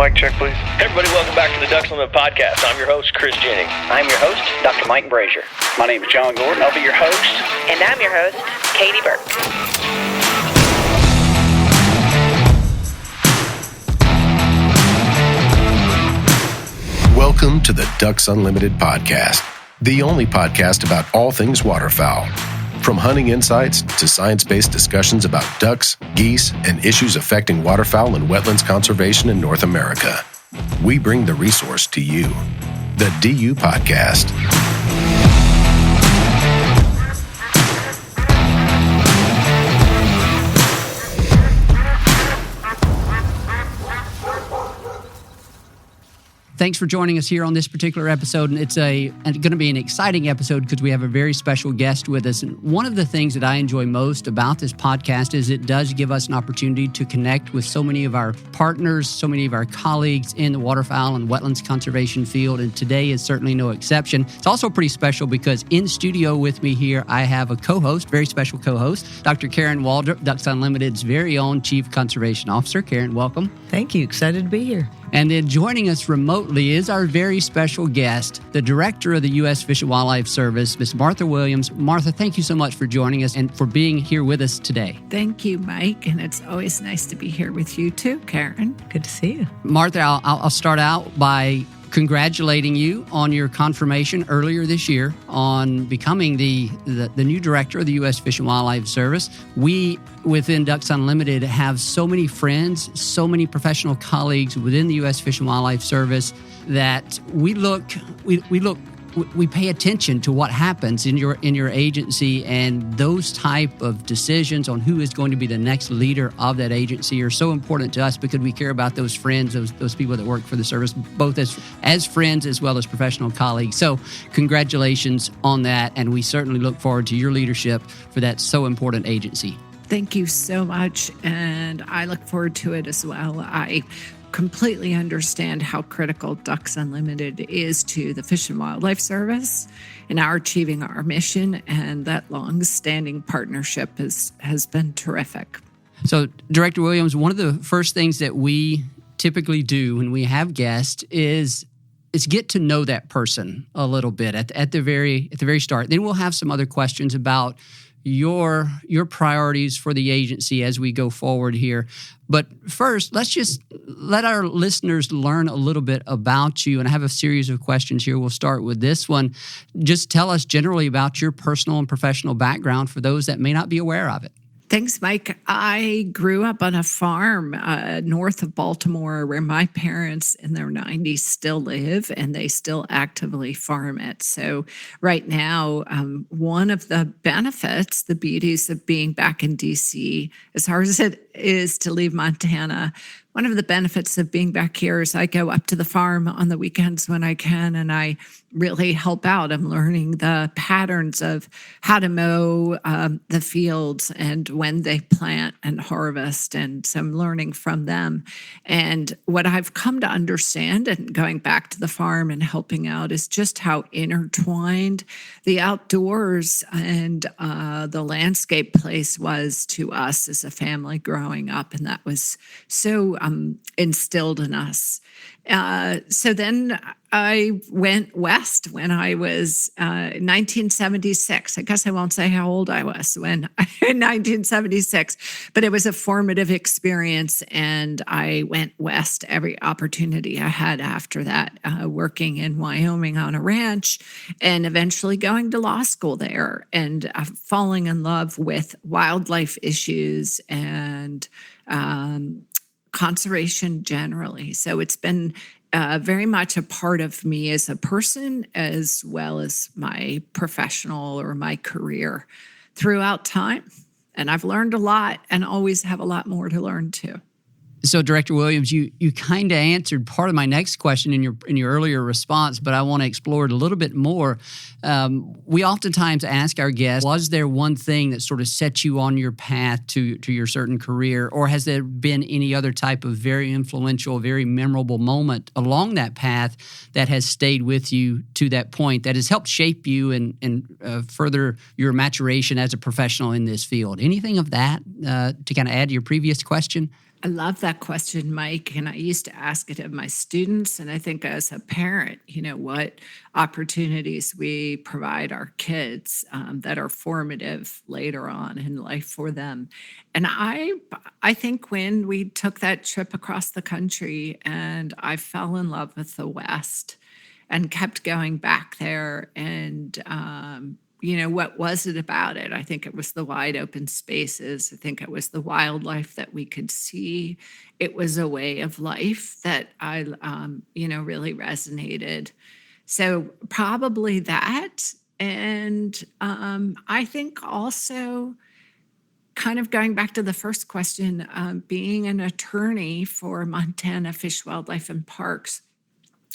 mic check, please. Hey everybody, welcome back to the Ducks Unlimited podcast. I'm your host, Chris Jennings. I'm your host, Dr. Mike Brasher. My name is John Gordon. I'll be your host. And I'm your host, Katie Burke. Welcome to the Ducks Unlimited podcast, the only podcast about all things waterfowl. From hunting insights to science-based discussions about ducks, geese, and issues affecting waterfowl and wetlands conservation in North America, we bring the resource to you, the DU Podcast. Thanks for joining us here on this particular episode. And it's going to be an exciting episode because we have a very special guest with us. And one of the things that I enjoy most about this podcast is it does give us an opportunity to connect with so many of our partners, so many of our colleagues in the waterfowl and wetlands conservation field. And today is certainly no exception. It's also pretty special because in studio with me here, I have a co-host, very special co-host, Dr. Karen Waldrop, Ducks Unlimited's very own Chief Conservation Officer. Karen, welcome. Thank you. Excited to be here. And then joining us remotely is our very special guest, the Director of the U.S. Fish and Wildlife Service, Ms. Martha Williams. Martha, thank you so much for joining us and for being here with us today. Thank you, Mike, and it's always nice to be here with you too, Karen. Good to see you. Martha, I'll start out by congratulating you on your confirmation earlier this year on becoming the new director of the U.S. Fish and Wildlife Service. We, within Ducks Unlimited, have so many friends, so many professional colleagues within the U.S. Fish and Wildlife Service that we pay attention to what happens in your agency, and those type of decisions on who is going to be the next leader of that agency are so important to us because we care about those friends, those people that work for the service, both as friends as well as professional colleagues. So congratulations on that, and we certainly look forward to your leadership for that so important agency. Thank you so much, and I look forward to it as well. I completely understand how critical Ducks Unlimited is to the Fish and Wildlife Service in our achieving our mission, and that long-standing partnership has been terrific. So, Director Williams, one of the first things that we typically do when we have guests is get to know that person a little bit at the very start. Then we'll have some other questions about your priorities for the agency as we go forward here. But first, let's just let our listeners learn a little bit about you. And I have a series of questions here. We'll start with this one. Just tell us generally about your personal and professional background for those that may not be aware of it. Thanks, Mike. I grew up on a farm north of Baltimore where my parents in their 90s still live, and they still actively farm it. So right now, one of the benefits, the beauties of being back in D.C., as hard as it is to leave Montana, one of the benefits of being back here is I go up to the farm on the weekends when I can, and I really help out. I'm learning the patterns of how to mow the fields and when they plant and harvest, and so I'm learning from them. And what I've come to understand, and going back to the farm and helping out, is just how intertwined the outdoors and the landscape place was to us as a family growing up, and that was so instilled in us. So then I went west when I was 1976. I guess I won't say how old I was when in 1976, but it was a formative experience, and I went west every opportunity I had after that, working in Wyoming on a ranch and eventually going to law school there and falling in love with wildlife issues and conservation generally. So it's been very much a part of me as a person, as well as my professional or my career throughout time. And I've learned a lot and always have a lot more to learn too. So, Director Williams, you kind of answered part of my next question in your earlier response, but I want to explore it a little bit more. We oftentimes ask our guests, was there one thing that sort of set you on your path to your certain career, or has there been any other type of very influential, very memorable moment along that path that has stayed with you to that point, that has helped shape you and further your maturation as a professional in this field? Anything of that to kind of add to your previous question? I love that question, Mike. And I used to ask it of my students. And I think as a parent, what opportunities we provide our kids that are formative later on in life for them. And I think when we took that trip across the country and I fell in love with the West and kept going back there and, what was it about it? I think it was the wide open spaces. I think it was the wildlife that we could see. It was a way of life that I, really resonated. So probably that. And I think also kind of going back to the first question, being an attorney for Montana Fish, Wildlife, and Parks,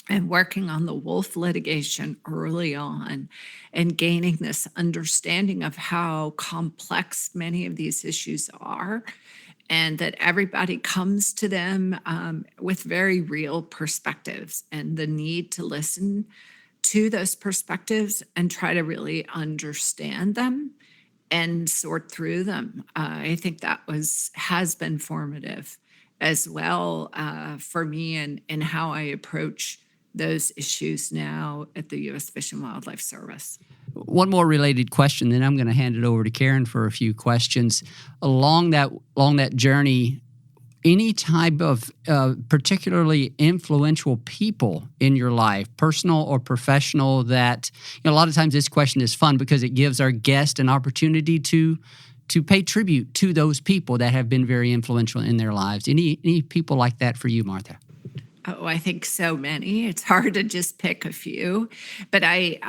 and working on the wolf litigation early on and gaining this understanding of how complex many of these issues are, and that everybody comes to them with very real perspectives, and the need to listen to those perspectives and try to really understand them and sort through them. I think that has been formative as well for me and how I approach those issues now at the U.S. Fish and Wildlife Service. One more related question, then I'm going to hand it over to Karen for a few questions. Along that journey, any type of particularly influential people in your life, personal or professional, that a lot of times this question is fun because it gives our guest an opportunity to pay tribute to those people that have been very influential in their lives. Any people like that for you, Martha? Oh, I think so many. It's hard to just pick a few. But I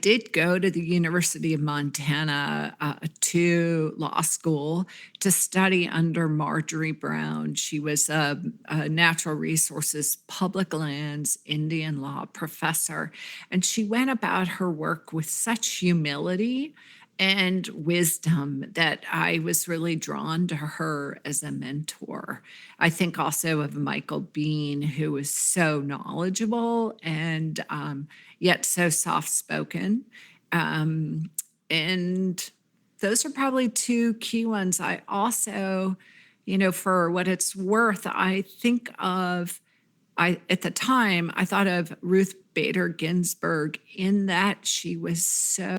did go to the University of Montana to law school to study under Marjorie Brown. She was a natural resources, public lands, Indian law professor. And she went about her work with such humility and wisdom that I was really drawn to her as a mentor. I think also of Michael Bean, who was so knowledgeable and yet so soft-spoken. And those are probably two key ones. I also, for what it's worth, I think of, at the time, I thought of Ruth Bader Ginsburg in that she was so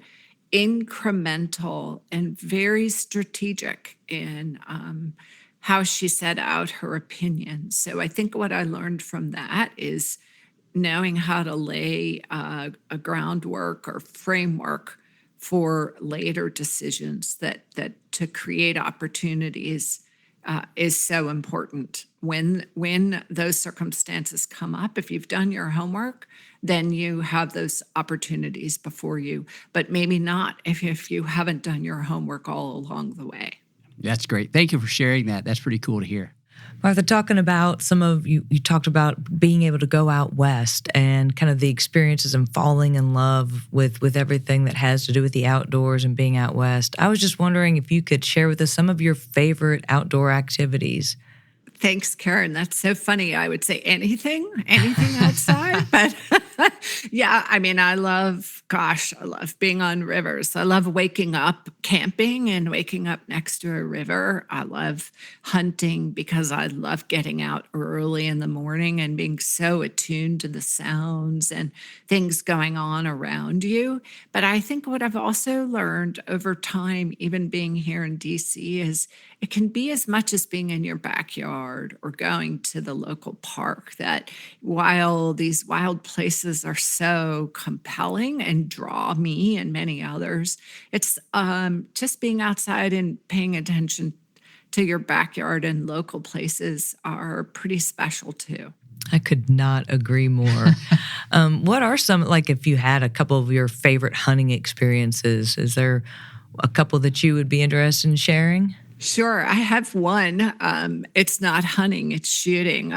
incremental and very strategic in how she set out her opinions. So I think what I learned from that is knowing how to lay a groundwork or framework for later decisions that to create opportunities is so important. When those circumstances come up, if you've done your homework, then you have those opportunities before you, but maybe not if you haven't done your homework all along the way. That's great. Thank you for sharing that. That's pretty cool to hear. Martha, talking about you talked about being able to go out west and kind of the experiences and falling in love with everything that has to do with the outdoors and being out west. I was just wondering if you could share with us some of your favorite outdoor activities. Thanks, Karen. That's so funny. I would say anything outside. But yeah, I mean, I love being on rivers. I love waking up camping and waking up next to a river. I love hunting because I love getting out early in the morning and being so attuned to the sounds and things going on around you. But I think what I've also learned over time, even being here in DC, is it can be as much as being in your backyard or going to the local park, that while these wild places are so compelling and draw me and many others, it's just being outside and paying attention to your backyard and local places are pretty special too. I could not agree more. What are some, if you had a couple of your favorite hunting experiences, is there a couple that you would be interested in sharing? Sure. I have one. It's not hunting, it's shooting.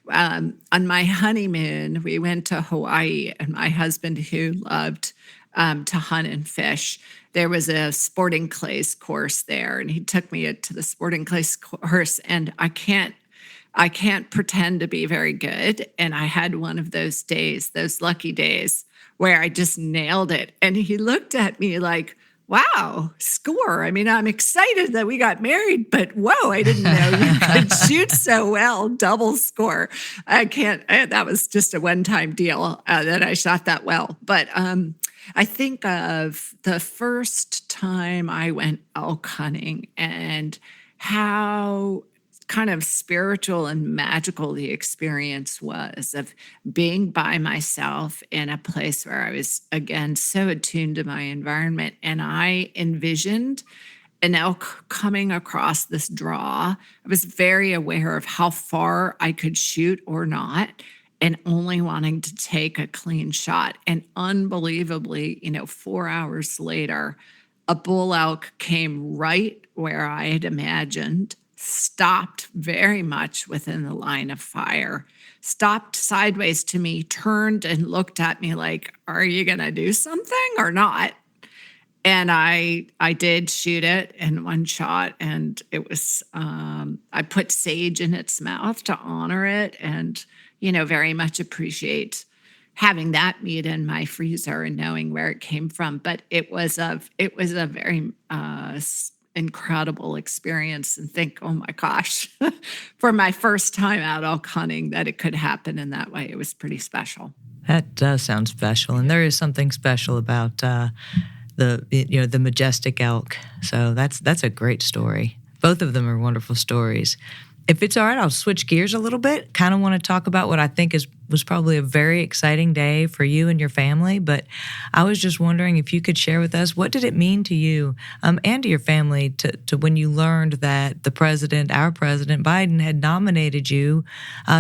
On my honeymoon, we went to Hawaii, and my husband, who loved to hunt and fish, there was a sporting clays course there, and he took me to the sporting clays course, and I can't pretend to be very good. And I had one of those days, those lucky days, where I just nailed it. And he looked at me like, Wow, score. I mean, I'm excited that we got married, but whoa, I didn't know you could shoot so well. Double score. That was just a one-time deal that I shot that well. But I think of the first time I went elk hunting and how kind of spiritual and magical the experience was of being by myself in a place where I was, again, so attuned to my environment. And I envisioned an elk coming across this draw. I was very aware of how far I could shoot or not, and only wanting to take a clean shot. And unbelievably, 4 hours later, a bull elk came right where I had imagined, stopped very much within the line of fire, stopped sideways to me, turned and looked at me like, are you going to do something or not? And I did shoot it in one shot, and it was, I put sage in its mouth to honor it, and, very much appreciate having that meat in my freezer and knowing where it came from. But it was a very incredible experience, and think, oh my gosh, for my first time out elk hunting, that it could happen in that way. It was pretty special. That does sound special, and there is something special about the majestic elk. So that's a great story. Both of them are wonderful stories. If it's all right, I'll switch gears a little bit. Kind of want to talk about what I think was probably a very exciting day for you and your family. But I was just wondering if you could share with us, what did it mean to you and to your family to when you learned that our President Biden, had nominated you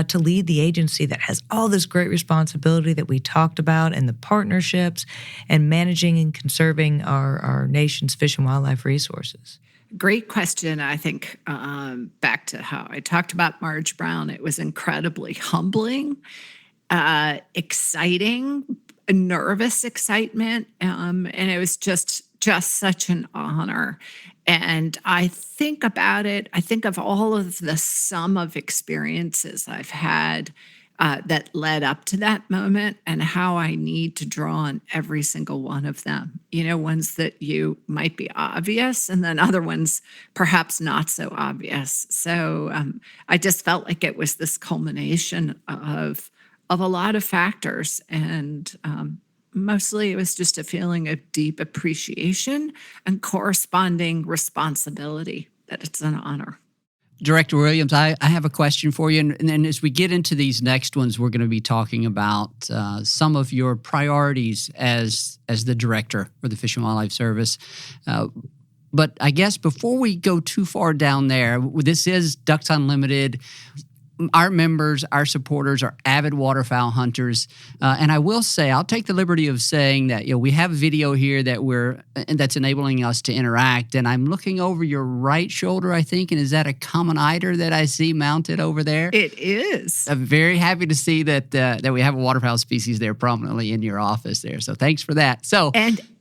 to lead the agency that has all this great responsibility that we talked about, and the partnerships and managing and conserving our nation's fish and wildlife resources? Great question. I think back to how I talked about Marge Brown, it was incredibly humbling, exciting, nervous excitement, and it was just such an honor. And I think about it, I think of all of the sum of experiences I've had that led up to that moment, and how I need to draw on every single one of them. Ones that you might be obvious, and then other ones perhaps not so obvious. So I just felt like it was this culmination of a lot of factors, and mostly it was just a feeling of deep appreciation and corresponding responsibility, that it's an honor. Director Williams, I have a question for you. And as we get into these next ones, we're going to be talking about some of your priorities as the director for the Fish and Wildlife Service. But I guess before we go too far down there, this is Ducks Unlimited. Our members, our supporters are avid waterfowl hunters. And I will say, I'll take the liberty of saying that we have a video here that's enabling us to interact. And I'm looking over your right shoulder, I think. And is that a common eider that I see mounted over there? It is. I'm very happy to see that we have a waterfowl species there prominently in your office there. So thanks for that. So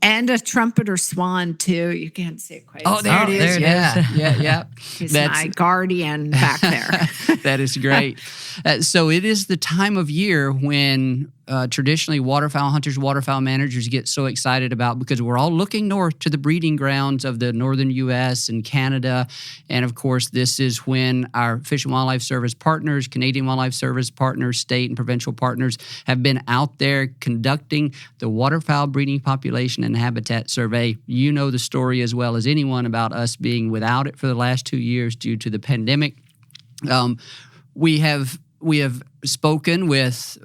and a trumpeter swan too. You can't see it quite. Oh, there it is. Yeah. He's my guardian back there. That is great. So it is the time of year when traditionally waterfowl hunters, waterfowl managers get so excited about, because we're all looking north to the breeding grounds of the northern U.S. and Canada. And of course, this is when our Fish and Wildlife Service partners, Canadian Wildlife Service partners, state and provincial partners have been out there conducting the waterfowl breeding population and habitat survey. You know the story as well as anyone about us being without it for the last 2 years due to the pandemic. We have spoken with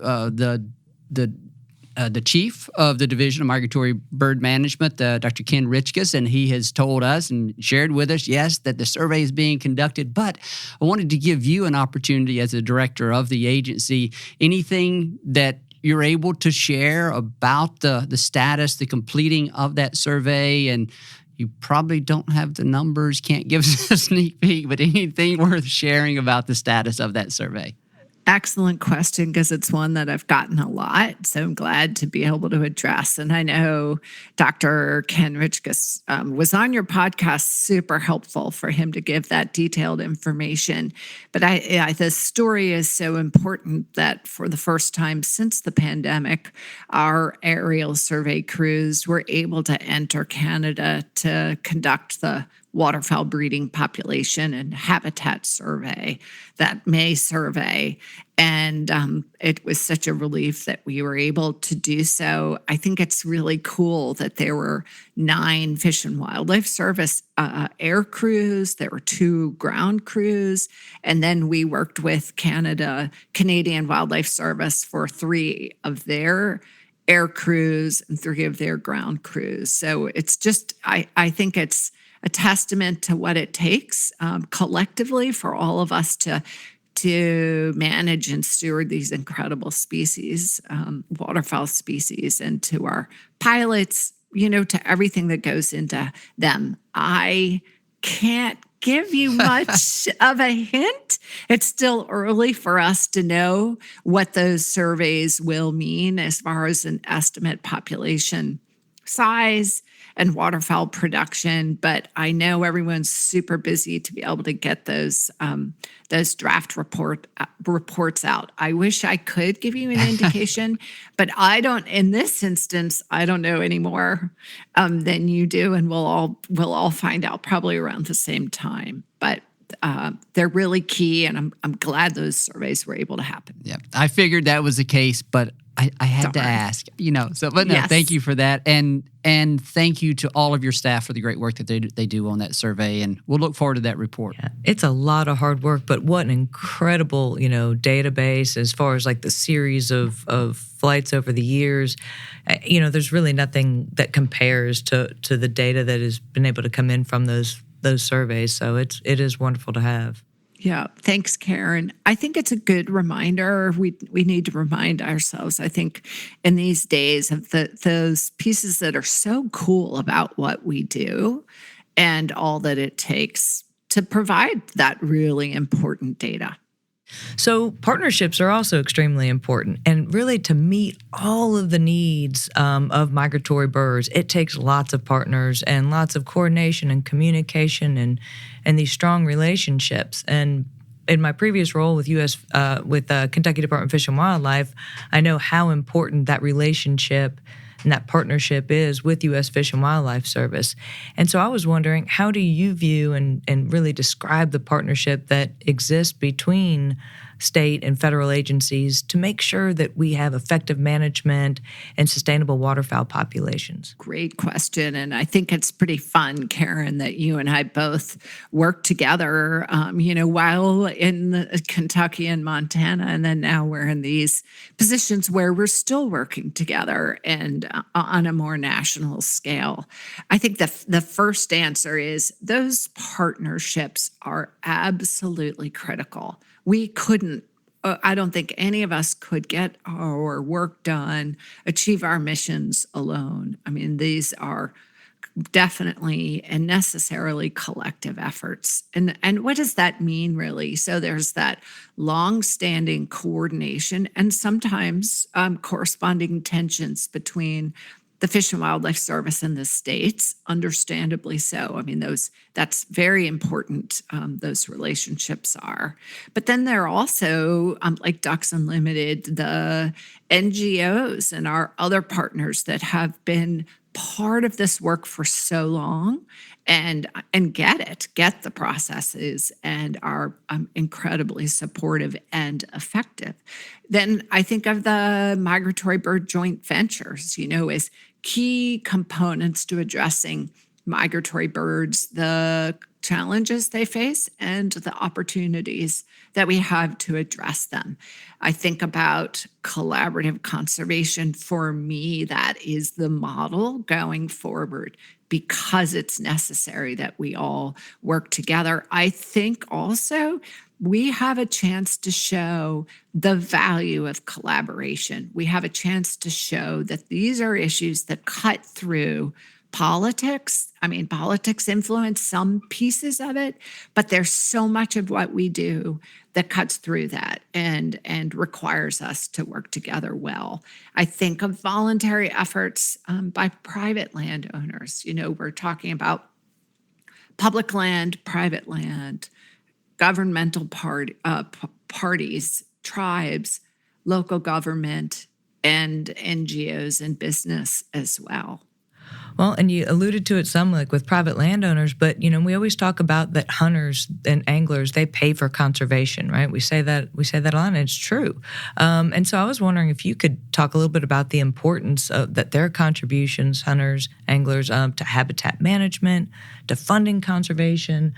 the chief of the Division of Migratory Bird Management, Dr. Ken Richkus, and he has told us and shared with us, yes, that the survey is being conducted. But I wanted to give you an opportunity as a director of the agency, anything that you're able to share about the status, the completing of that survey. And you probably don't have the numbers, can't give us a sneak peek, but anything worth sharing about the status of that survey? Excellent question, because it's one that I've gotten a lot. So I'm glad to be able to address. And I know Dr. Ken Richkus was on your podcast, super helpful for him to give that detailed information. But the story is so important that for the first time since the pandemic, our aerial survey crews were able to enter Canada to conduct the waterfowl breeding population and habitat survey, that May survey. And it was such a relief that we were able to do so. I think it's really cool that there were 9 Fish and Wildlife Service air crews, there were 2 ground crews, and then we worked with Canadian Wildlife Service for 3 of their air crews and 3 of their ground crews. So it's just, I think it's a testament to what it takes collectively for all of us to manage and steward these incredible species, waterfowl species, and to our pilots, to everything that goes into them. I can't give you much of a hint. It's still early for us to know what those surveys will mean as far as an estimate population size and waterfowl production, but I know everyone's super busy to be able to get those draft reports out. I wish I could give you an indication, but I don't. In this instance, I don't know any more than you do, and we'll all find out probably around the same time. But they're really key, and I'm glad those surveys were able to happen. Yeah, I figured that was the case, but I had to ask, but no, yes. Thank you for that. And thank you to all of your staff for the great work that they do on that survey. And we'll look forward to that report. Yeah, it's a lot of hard work, but what an incredible, database as far as like the series of flights over the years. There's really nothing that compares to the data that has been able to come in from those surveys. So it is wonderful to have. Yeah. Thanks, Karen. I think it's a good reminder. We need to remind ourselves, I think, in these days of those pieces that are so cool about what we do and all that it takes to provide that really important data. So partnerships are also extremely important. And really to meet all of the needs of migratory birds, it takes lots of partners and lots of coordination and communication and these strong relationships. And in my previous role with Kentucky Department of Fish and Wildlife, I know how important that relationship and that partnership is with U.S. Fish and Wildlife Service. And so I was wondering, how do you view and really describe the partnership that exists between state and federal agencies to make sure that we have effective management and sustainable waterfowl populations? Great question. And I think it's pretty fun, Karen, that you and I both work together, while in Kentucky and Montana. And then now we're in these positions where we're still working together and on a more national scale. I think the first answer is those partnerships are absolutely critical. I don't think any of us could get our work done, achieve our missions alone. I mean, these are definitely and necessarily collective efforts. And what does that mean, really? So there's that long-standing coordination and sometimes corresponding tensions between the Fish and Wildlife Service and the states, understandably so. I mean, that's very important, those relationships are. But then there are also, like Ducks Unlimited, the NGOs and our other partners that have been part of this work for so long and get the processes and are incredibly supportive and effective. Then I think of the migratory bird joint ventures, as key components to addressing migratory birds, the challenges they face and the opportunities that we have to address them. I think about collaborative conservation. For me, that is the model going forward because it's necessary that we all work together. I think also we have a chance to show the value of collaboration. We have a chance to show that these are issues that cut through politics. I mean, politics influence some pieces of it, but there's so much of what we do that cuts through that and requires us to work together well. I think of voluntary efforts by private landowners. We're talking about public land, private land, governmental parties, tribes, local government, and NGOs and business as well. Well, and you alluded to it some, like with private landowners, but, we always talk about that hunters and anglers, they pay for conservation, right? We say that a lot, and it's true. And so I was wondering if you could talk a little bit about the importance of that their contributions, hunters, anglers, to habitat management, to funding conservation,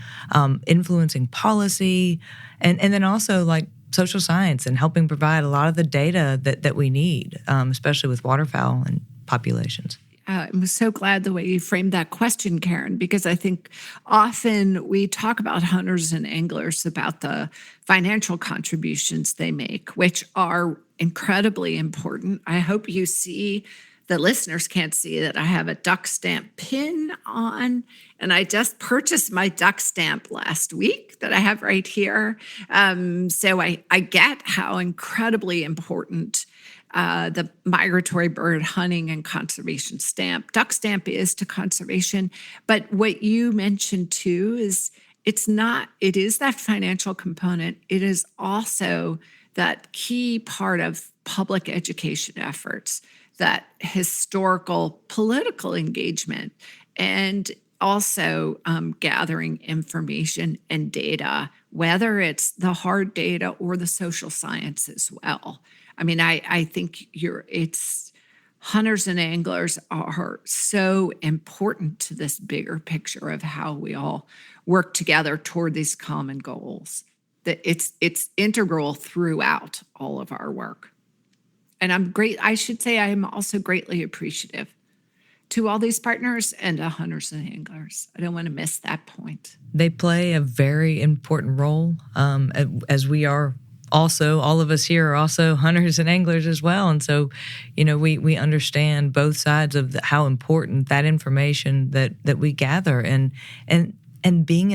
influencing policy, and then also like social science and helping provide a lot of the data that we need, especially with waterfowl and populations. I'm so glad the way you framed that question, Karen, because I think often we talk about hunters and anglers about the financial contributions they make, which are incredibly important. I hope you see, the listeners can't see that I have a duck stamp pin on, and I just purchased my duck stamp last week that I have right here. So I get how incredibly important the migratory bird hunting and conservation stamp. Duck stamp is to conservation, but what you mentioned too is it is that financial component. It is also that key part of public education efforts, that historical political engagement, and also gathering information and data, whether it's the hard data or the social science as well. I mean, I think it's hunters and anglers are so important to this bigger picture of how we all work together toward these common goals, that it's integral throughout all of our work. And I should say I'm also greatly appreciative to all these partners and to hunters and anglers. I don't want to miss that point. They play a very important role, as we are also, all of us here are also hunters and anglers as well. And so, we understand both sides of how important that information that we gather and being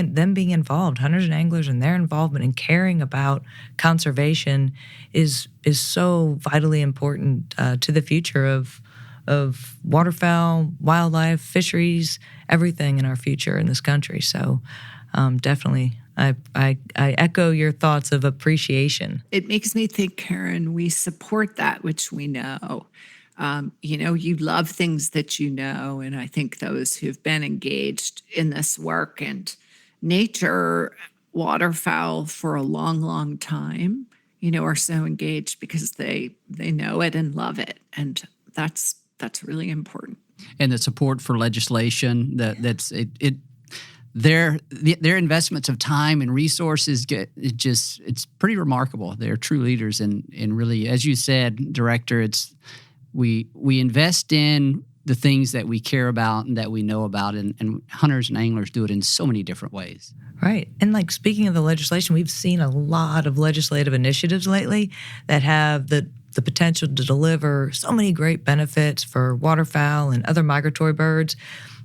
involved, hunters and anglers, and their involvement in caring about conservation is so vitally important to the future of waterfowl, wildlife, fisheries, everything in our future in this country. So definitely, I echo your thoughts of appreciation. It makes me think, Karen, we support that which we know. You love things that you know, and I think those who've been engaged in this work and nature, waterfowl for a long, long time, are so engaged because they know it and love it, and that's really important. And the support for legislation their investments of time and resources it's pretty remarkable. They're true leaders, and really, as you said, Director, we invest in the things that we care about and that we know about, and hunters and anglers do it in so many different ways. Right. And like speaking of the legislation, we've seen a lot of legislative initiatives lately that have the potential to deliver so many great benefits for waterfowl and other migratory birds.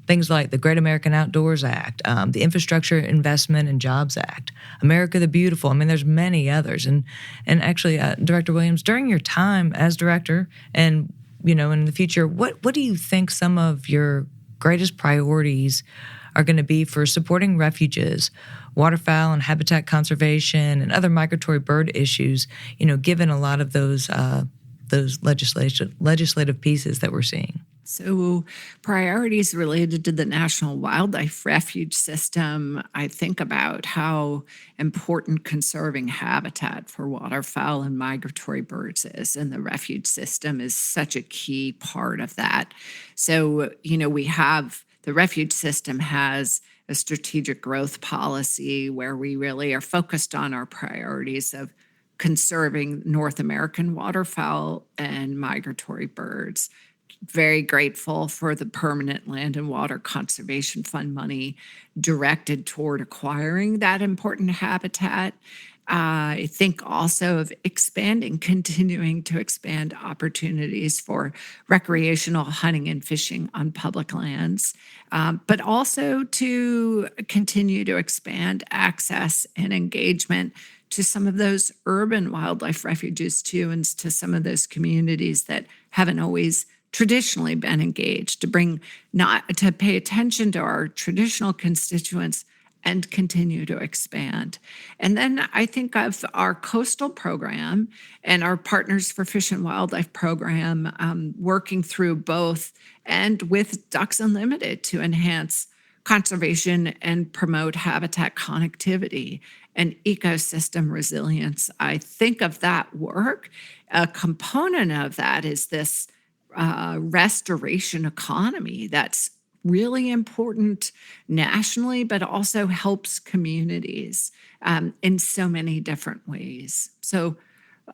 Things like the Great American Outdoors Act, the Infrastructure Investment and Jobs Act, America the Beautiful. I mean, there's many others. And actually, Director Williams, during your time as director and, in the future, what do you think some of your greatest priorities are going to be for supporting refuges, waterfowl and habitat conservation, and other migratory bird issues, given a lot of those legislative pieces that we're seeing? So priorities related to the National Wildlife Refuge System, I think about how important conserving habitat for waterfowl and migratory birds is, and the refuge system is such a key part of that. So, the refuge system has a strategic growth policy where we really are focused on our priorities of conserving North American waterfowl and migratory birds. Very grateful for the Permanent Land and Water Conservation Fund money directed toward acquiring that important habitat. I think also of continuing to expand opportunities for recreational hunting and fishing on public lands, but also to continue to expand access and engagement to some of those urban wildlife refuges too, and to some of those communities that haven't always traditionally been engaged, to pay attention to our traditional constituents and continue to expand. And then I think of our coastal program and our Partners for Fish and Wildlife program, working through both and with Ducks Unlimited to enhance conservation and promote habitat connectivity and ecosystem resilience. I think of that work. A component of that is this restoration economy that's really important nationally, but also helps communities in so many different ways. So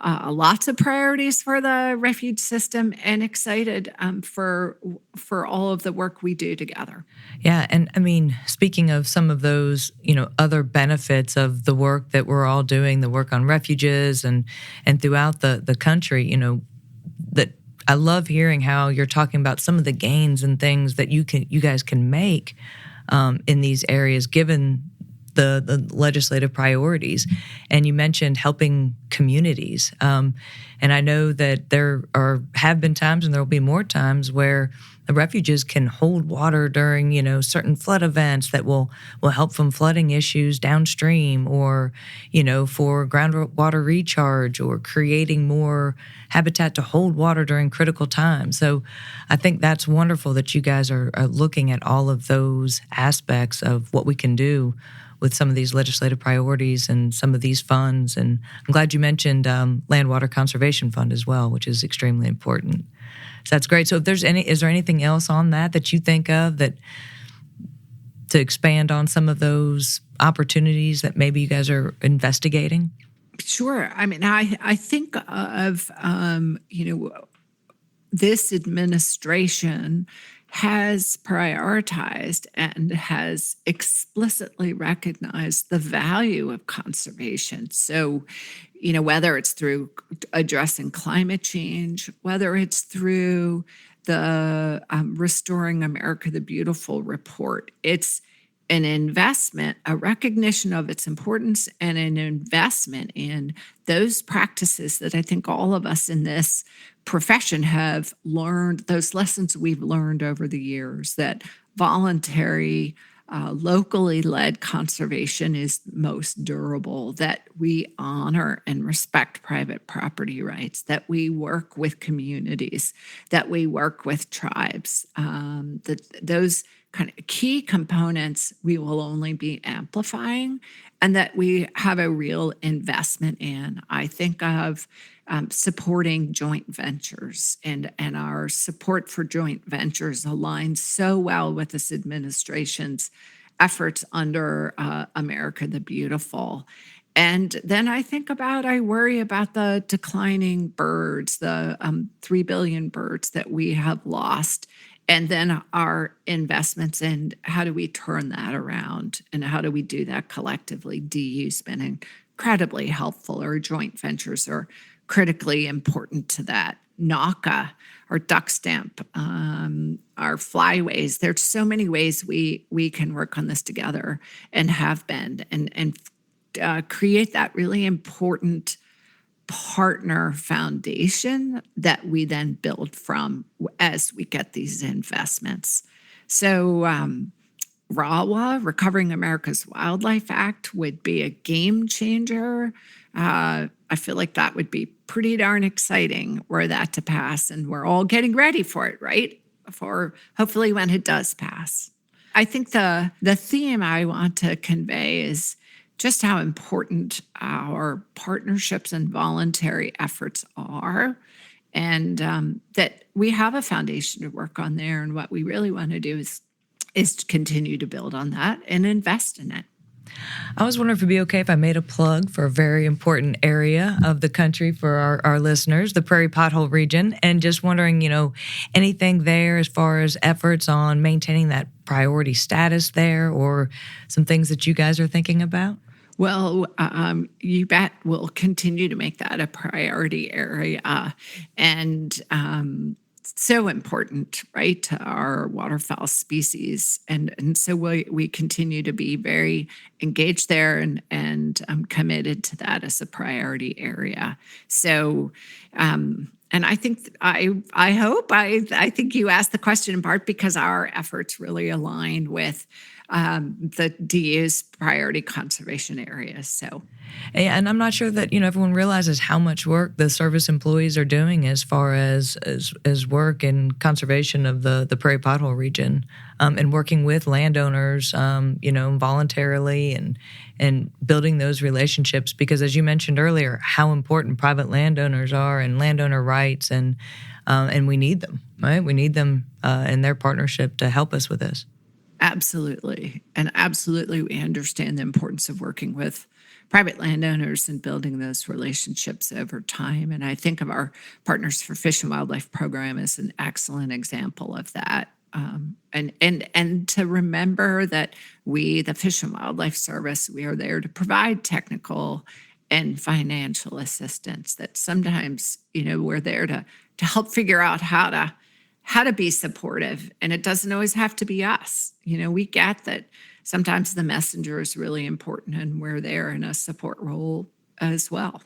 lots of priorities for the refuge system, and excited for all of the work we do together. Yeah, and I mean, speaking of some of those, other benefits of the work that we're all doing, the work on refuges and throughout the country, that I love hearing how you're talking about some of the gains and things that you guys can make in these areas, given the legislative priorities. And you mentioned helping communities. And I know that there have been times, and there will be more times, where the refuges can hold water during, certain flood events that will help from flooding issues downstream, or, for groundwater recharge, or creating more habitat to hold water during critical times. So I think that's wonderful that you guys are looking at all of those aspects of what we can do with some of these legislative priorities and some of these funds. And I'm glad you mentioned Land Water Conservation Fund as well, which is extremely important. So that's great. So if is there anything else on that you think of that to expand on some of those opportunities that maybe you guys are investigating? Sure. I mean, I think of, this administration has prioritized and has explicitly recognized the value of conservation. So, whether it's through addressing climate change, whether it's through the Restoring America the Beautiful report, it's an investment, a recognition of its importance, and an investment in those practices that I think all of us in this profession have learned, those lessons we've learned over the years, that voluntary, locally led conservation is most durable, that we honor and respect private property rights, that we work with communities, that we work with tribes, that those kind of key components we will only be amplifying, and that we have a real investment in. I think of supporting joint ventures, and our support for joint ventures aligns so well with this administration's efforts under America the Beautiful. And then I worry about the declining birds, the 3 billion birds that we have lost, and then our investments in how do we turn that around, and how do we do that collectively. DU's been incredibly helpful. Our joint ventures are critically important to that. NACA, our duck stamp, our flyways. There's so many ways we can work on this together, and have been, and create that really important partner foundation that we then build from as we get these investments. So RAWA, Recovering America's Wildlife Act, would be a game changer. I feel like that would be pretty darn exciting were that to pass, and we're all getting ready for it, right? For hopefully when it does pass. I think the theme I want to convey is just how important our partnerships and voluntary efforts are, and that we have a foundation to work on there. And what we really want to do is to continue to build on that and invest in it. I was wondering if it'd be okay if I made a plug for a very important area of the country for our listeners, the Prairie Pothole region, and just wondering, anything there as far as efforts on maintaining that priority status there, or some things that you guys are thinking about? Well, you bet we'll continue to make that a priority area. And so important, right, to our waterfowl species. And so we continue to be very engaged there and committed to that as a priority area. So, and I think I think you asked the question in part because our efforts really aligned with the DU's priority conservation areas. So, and I'm not sure that everyone realizes how much work the service employees are doing as far as work and conservation of the prairie pothole region, and working with landowners, voluntarily and building those relationships. Because as you mentioned earlier, how important private landowners are and landowner rights, and we need them, right? We need them in their partnership to help us with this. Absolutely. And absolutely, we understand the importance of working with private landowners and building those relationships over time. And I think of our Partners for Fish and Wildlife program as an excellent example of that. And to remember that we, the Fish and Wildlife Service, we are there to provide technical and financial assistance. That sometimes, we're there to help figure out how to be supportive. And it doesn't always have to be us. We get that sometimes the messenger is really important and we're there in a support role as well.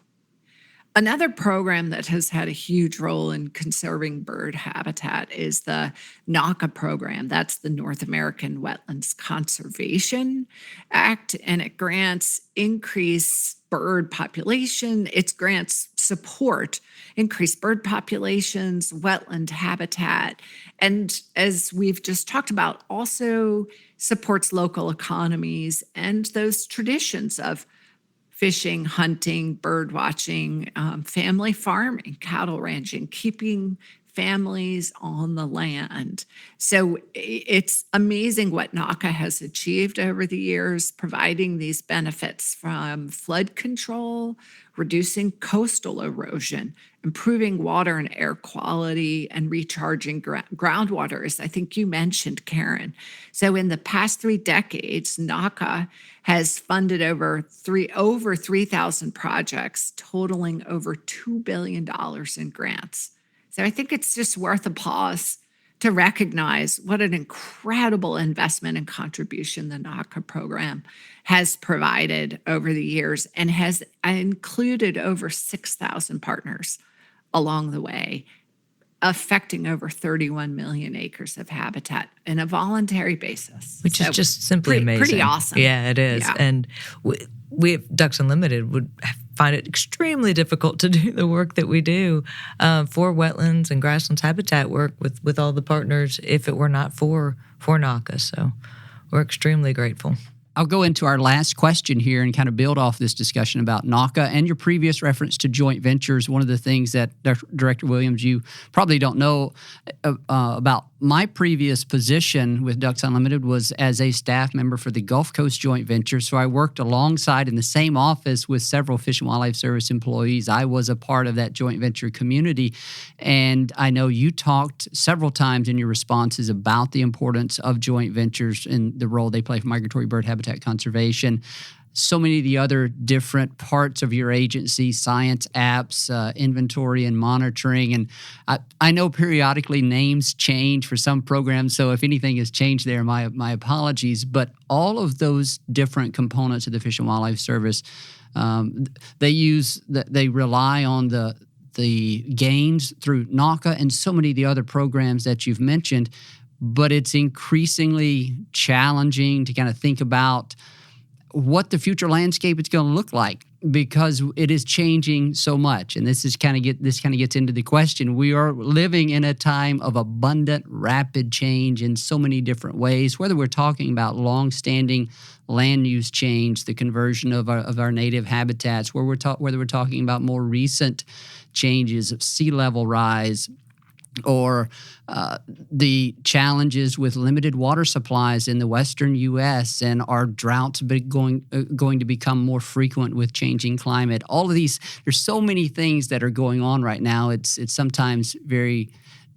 Another program that has had a huge role in conserving bird habitat is the NACA program. That's the North American Wetlands Conservation Act, and it grants increased bird population. It grants support, increased bird populations, wetland habitat, and as we've just talked about, also supports local economies and those traditions of fishing, hunting, bird watching, family farming, cattle ranching, keeping families on the land. So it's amazing what NACA has achieved over the years, providing these benefits from flood control, reducing coastal erosion, improving water and air quality, and recharging groundwater, as I think you mentioned, Karen. So in the past 3 decades, NACA has funded over 3,000 projects, totaling over $2 billion in grants. So I think it's just worth a pause to recognize what an incredible investment and contribution the NACA program has provided over the years and has included over 6,000 partners along the way, affecting over 31 million acres of habitat in a voluntary basis. Which is just simply amazing. Pretty awesome. Yeah, it is. Yeah. And we at Ducks Unlimited would find it extremely difficult to do the work that we do for wetlands and grasslands habitat work with all the partners if it were not for NACA. So we're extremely grateful. I'll go into our last question here and kind of build off this discussion about NACA and your previous reference to joint ventures. One of the things that Director Williams, you probably don't know about my previous position with Ducks Unlimited was as a staff member for the Gulf Coast Joint Venture. So I worked alongside in the same office with several Fish and Wildlife Service employees. I was a part of that joint venture community. And I know you talked several times in your responses about the importance of joint ventures and the role they play for migratory bird habitat conservation. So many of the other different parts of your agency, science apps, inventory and monitoring. And I know periodically names change for some programs, so if anything has changed there, my apologies. But all of those different components of the Fish and Wildlife Service, they rely on the gains through NACA and so many of the other programs that you've mentioned. But it's increasingly challenging to kind of think about what the future landscape is going to look like because it is changing so much. And this kind of gets into the question. We are living in a time of abundant, rapid change in so many different ways, whether we're talking about longstanding land use change, the conversion of our native habitats, whether we're talking about more recent changes of sea level rise, or the challenges with limited water supplies in the western U.S. and our droughts going to become more frequent with changing climate. All of these, there's so many things that are going on right now. It's sometimes very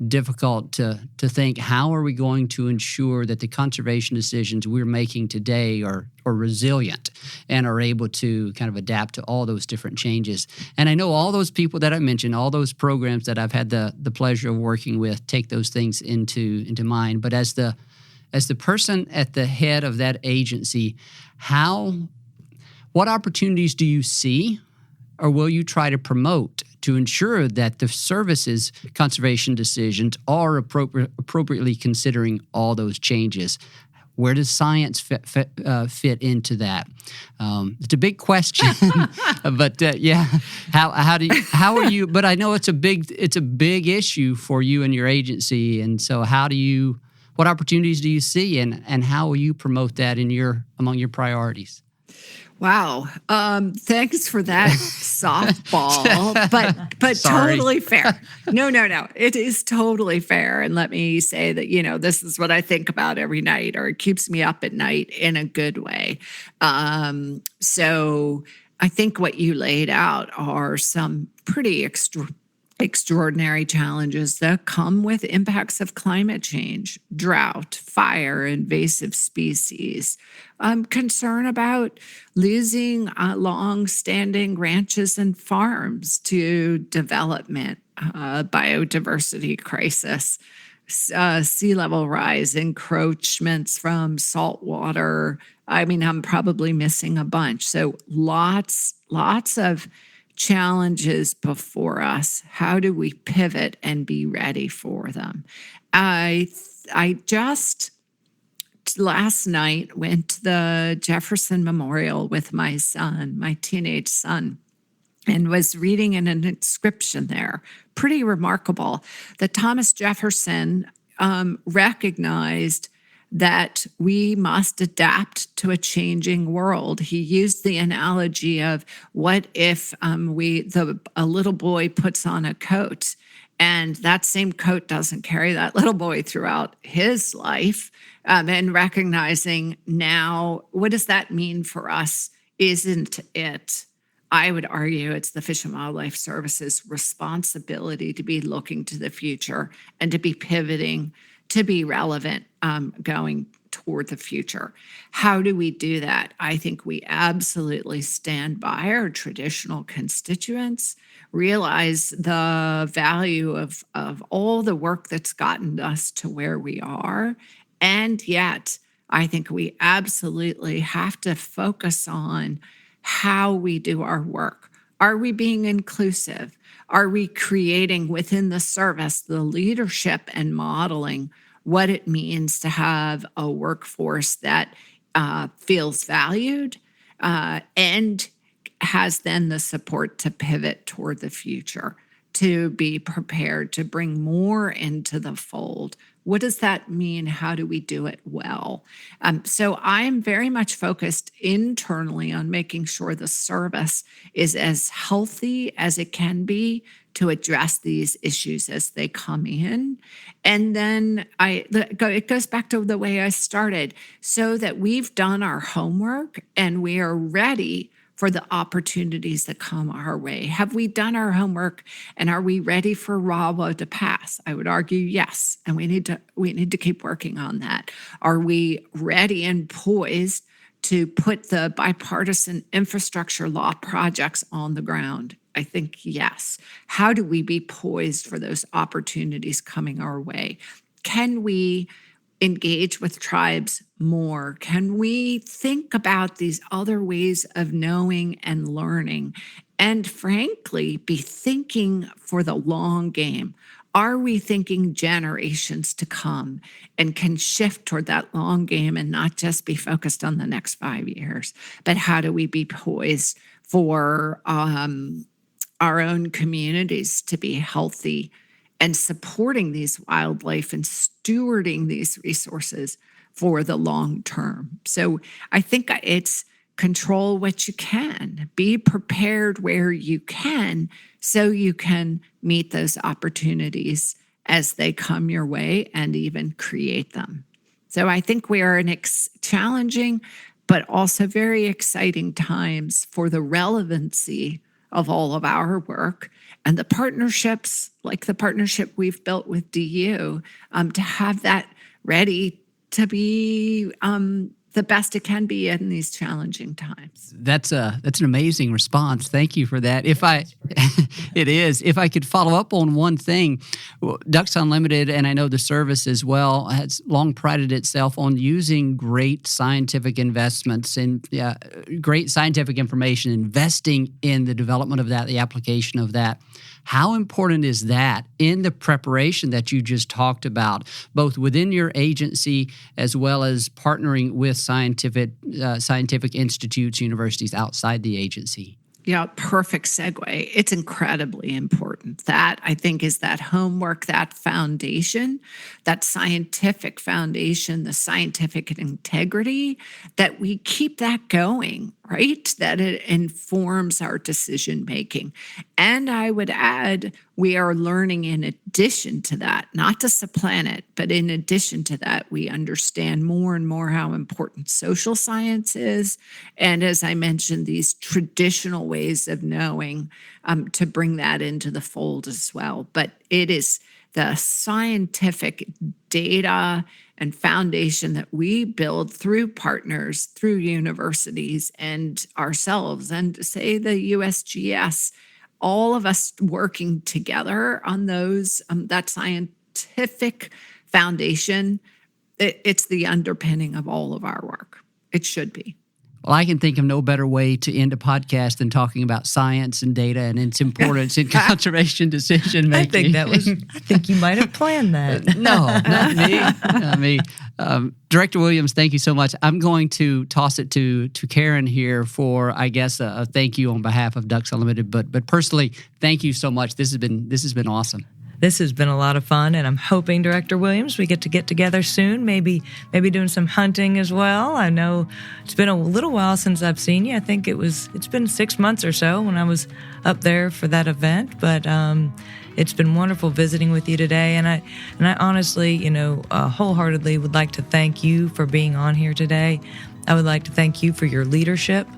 difficult to think, how are we going to ensure that the conservation decisions we're making today are resilient and are able to kind of adapt to all those different changes. And I know all those people that I mentioned, all those programs that I've had the pleasure of working with, take those things into mind. But as the person at the head of that agency, what opportunities do you see, or will you try to promote to ensure that the services conservation decisions are appropriately considering all those changes? Where does science fit into that? It's a big question, but how are you? But I know it's a big issue for you and your agency, and so what opportunities do you see, and how will you promote that among your priorities? Wow. Thanks for that softball, but totally fair. No. It is totally fair. And let me say that, this is what I think about every night, or it keeps me up at night in a good way. So I think what you laid out are some pretty extraordinary challenges that come with impacts of climate change, drought, fire, invasive species. Concern about losing long-standing ranches and farms to development, biodiversity crisis, sea level rise, encroachments from saltwater. I mean, I'm probably missing a bunch. So lots of challenges before us. How do we pivot and be ready for them? I just last night went to the Jefferson Memorial with my son, my teenage son, and was reading an inscription there. Pretty remarkable that Thomas Jefferson recognized that we must adapt to a changing world. He used the analogy of, what if a little boy puts on a coat, and that same coat doesn't carry that little boy throughout his life, and recognizing now, what does that mean for us? Isn't it, I would argue, it's the Fish and Wildlife Service's responsibility to be looking to the future and to be pivoting to be relevant going toward the future. How do we do that? I think we absolutely stand by our traditional constituents, realize the value of all the work that's gotten us to where we are, and yet I think we absolutely have to focus on how we do our work. Are we being inclusive? Are we creating within the service the leadership and modeling what it means to have a workforce that feels valued and has then the support to pivot toward the future, to be prepared to bring more into the fold? What does that mean? How do we do it well? So I'm very much focused internally on making sure the service is as healthy as it can be to address these issues as they come in. And then it goes back to the way I started, so that we've done our homework and we are ready for the opportunities that come our way. Have we done our homework, and are we ready for RAWA to pass? I would argue yes, and we need to keep working on that. Are we ready and poised to put the bipartisan infrastructure law projects on the ground? I think yes. How do we be poised for those opportunities coming our way? Can we engage with tribes more? Can we think about these other ways of knowing and learning? And frankly, be thinking for the long game. Are we thinking generations to come, and can shift toward that long game and not just be focused on the next 5 years? But how do we be poised for our own communities to be healthy and supporting these wildlife and stewarding these resources for the long term? So I think it's control what you can, be prepared where you can, so you can meet those opportunities as they come your way and even create them. So I think we are in challenging, but also very exciting times for the relevancy of all of our work and the partnerships, like the partnership we've built with DU, to have that ready to be the best it can be in these challenging times. That's an amazing response. Thank you for that. If I could follow up on one thing, Ducks Unlimited, and I know the service as well, has long prided itself on using great scientific investments and great scientific information, investing in the development of that, the application of that. How important is that in the preparation that you just talked about, both within your agency as well as partnering with scientific institutes, universities outside the agency? Yeah, perfect segue. It's incredibly important. That, I think, is that homework, that foundation, that scientific foundation, the scientific integrity, that we keep that going, right? That it informs our decision making. And I would add, we are learning in addition to that, not to supplant it, but in addition to that, we understand more and more how important social science is. And as I mentioned, these traditional ways of knowing, to bring that into the fold as well. But it is the scientific data and foundation that we build through partners, through universities and ourselves, and say the USGS, all of us working together on those, that scientific foundation, it's the underpinning of all of our work. It should be. Well, I can think of no better way to end a podcast than talking about science and data and its importance in conservation decision making. I think you might have planned that. No, not me. Not me. Director Williams, thank you so much. I'm going to toss it to Karen here for, I guess, a thank you on behalf of Ducks Unlimited. But personally, thank you so much. This has been awesome. This has been a lot of fun, and I'm hoping, Director Williams, we get together soon, maybe doing some hunting as well. I know it's been a little while since I've seen you. I think it's been 6 months or so when I was up there for that event, but it's been wonderful visiting with you today, and I honestly, wholeheartedly would like to thank you for being on here today. I would like to thank you for your leadership,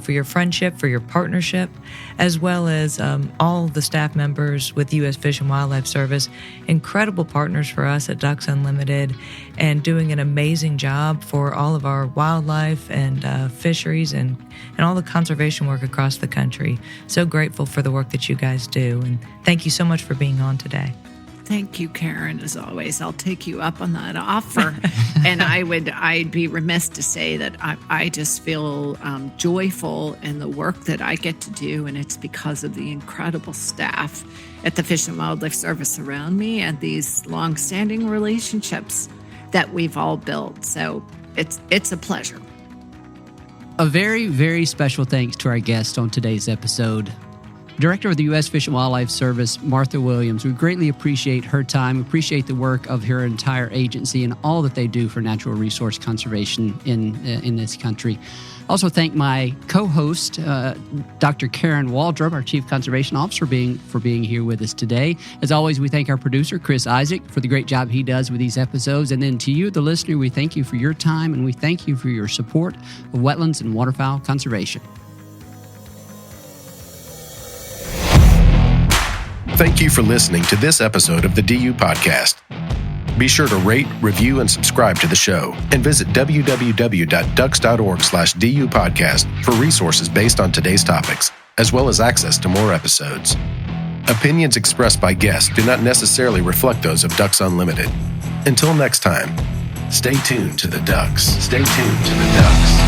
for your friendship, for your partnership, as well as all the staff members with U.S. Fish and Wildlife Service, incredible partners for us at Ducks Unlimited, and doing an amazing job for all of our wildlife and fisheries and all the conservation work across the country. So grateful for the work that you guys do, and thank you so much for being on today. Thank you, Karen, as always. I'll take you up on that offer. And I'd be remiss to say that I just feel joyful in the work that I get to do, and it's because of the incredible staff at the Fish and Wildlife Service around me and these longstanding relationships that we've all built. So it's a pleasure. A very, very special thanks to our guest on today's episode, Director of the U.S. Fish and Wildlife Service, Martha Williams. We greatly appreciate her time, appreciate the work of her entire agency and all that they do for natural resource conservation in this country. Also thank my co-host, Dr. Karen Waldrop, our Chief Conservation Officer, for being here with us today. As always, we thank our producer, Chris Isaac, for the great job he does with these episodes. And then to you, the listener, we thank you for your time, and we thank you for your support of wetlands and waterfowl conservation. Thank you for listening to this episode of the DU Podcast. Be sure to rate, review, and subscribe to the show, and visit www.ducks.org/DU Podcast for resources based on today's topics, as well as access to more episodes. Opinions expressed by guests do not necessarily reflect those of Ducks Unlimited. Until next time, stay tuned to the ducks. Stay tuned to the ducks.